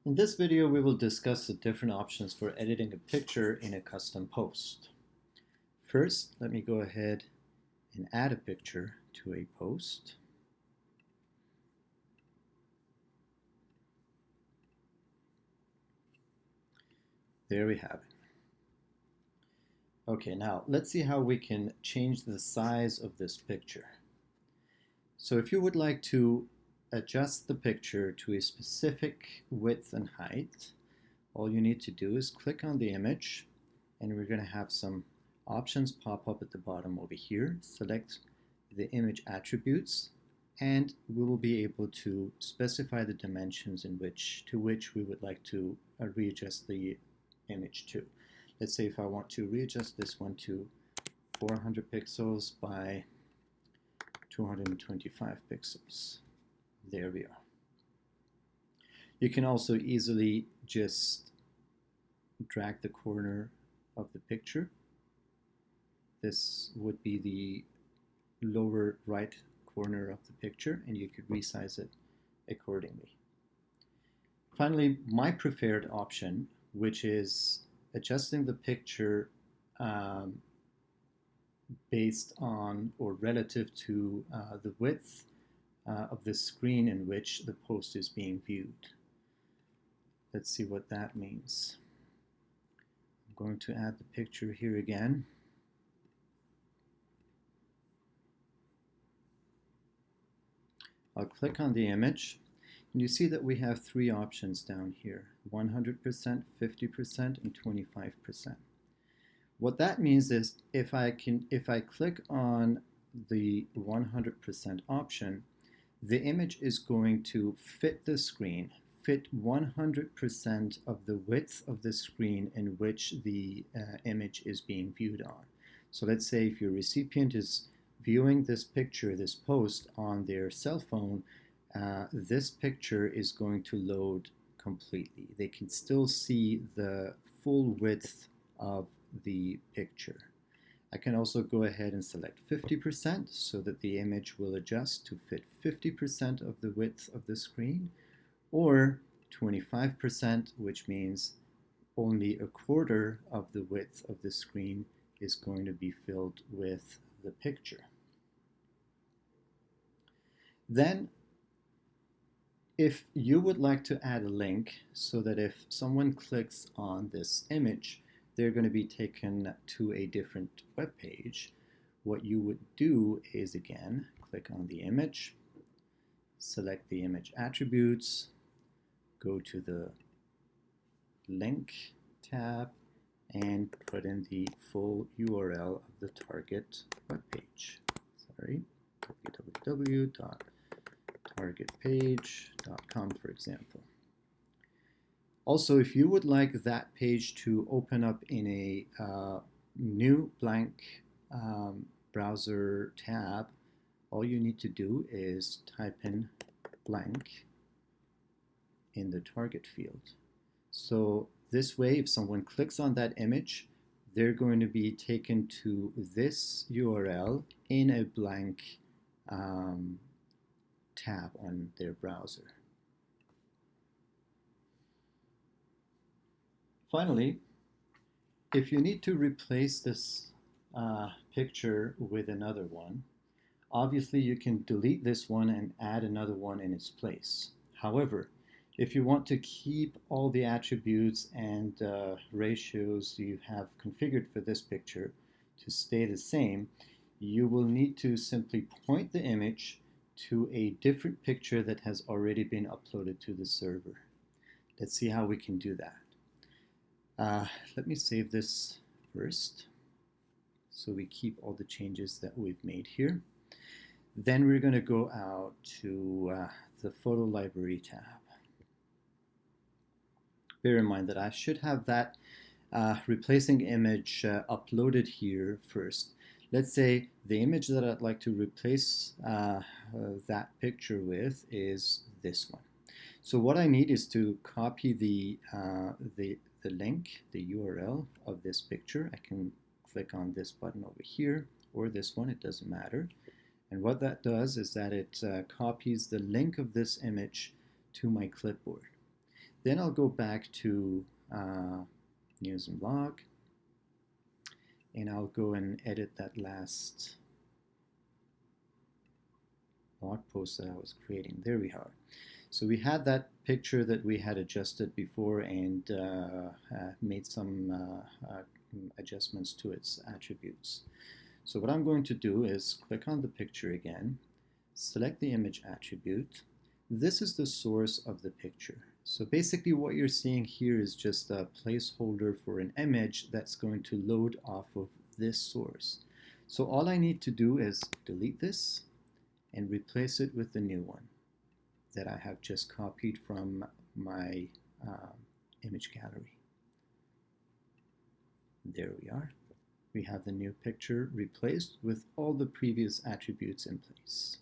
In this video, we will discuss the different options for editing a picture in a custom post. First, let me go ahead and add a picture to a post. There we have it. Okay, now let's see how we can change the size of this picture. So if you would like to adjust the picture to a specific width and height, all you need to do is click on the image, and we're going to have some options pop up at the bottom over here. Select the image attributes, and we will be able to specify the dimensions to which we would like to readjust the image to. Let's say if I want to readjust this one to 400 pixels by 225 pixels. There we are. You can also easily just drag the corner of the picture. This would be the lower right corner of the picture, and you could resize it accordingly. Finally, my preferred option, which is adjusting the picture based on or relative to the width of the screen in which the post is being viewed. Let's see what that means. I'm going to add the picture here again. I'll click on the image, and you see that we have three options down here: 100%, 50%, and 25%. What that means is if I click on the 100% option, the image is going to fit the screen, fit 100% of the width of the screen in which the image is being viewed on. So let's say if your recipient is viewing this picture, this post on their cell phone, this picture is going to load completely. They can still see the full width of the picture. I can also go ahead and select 50% so that the image will adjust to fit 50% of the width of the screen, or 25%, which means only a quarter of the width of the screen is going to be filled with the picture. Then, if you would like to add a link so that if someone clicks on this image, they're going to be taken to a different web page, what you would do is, again, click on the image, select the image attributes, go to the link tab, and put in the full URL of the target web page. www.targetpage.com, for example. Also, if you would like that page to open up in a new blank browser tab, all you need to do is type in blank in the target field. So this way, if someone clicks on that image, they're going to be taken to this URL in a blank tab on their browser. Finally, if you need to replace this picture with another one, obviously you can delete this one and add another one in its place. However, if you want to keep all the attributes and ratios you have configured for this picture to stay the same, you will need to simply point the image to a different picture that has already been uploaded to the server. Let's see how we can do that. Let me save this first so we keep all the changes that we've made here. Then we're going to go out to the photo library tab. Bear in mind that I should have that replacing image uploaded here first. Let's say the image that I'd like to replace that picture with is this one. So what I need is to copy the link, the URL of this picture. I can click on this button over here or this one, it doesn't matter. And what that does is that it copies the link of this image to my clipboard. Then I'll go back to news and blog, and I'll go and edit that last blog post that I was creating. There we are. So we had that picture that we had adjusted before and made some adjustments to its attributes. So what I'm going to do is click on the picture again, select the image attribute. This is the source of the picture. So basically what you're seeing here is just a placeholder for an image that's going to load off of this source. So all I need to do is delete this and replace it with the new one that I have just copied from my image gallery. There we are. We have the new picture replaced with all the previous attributes in place.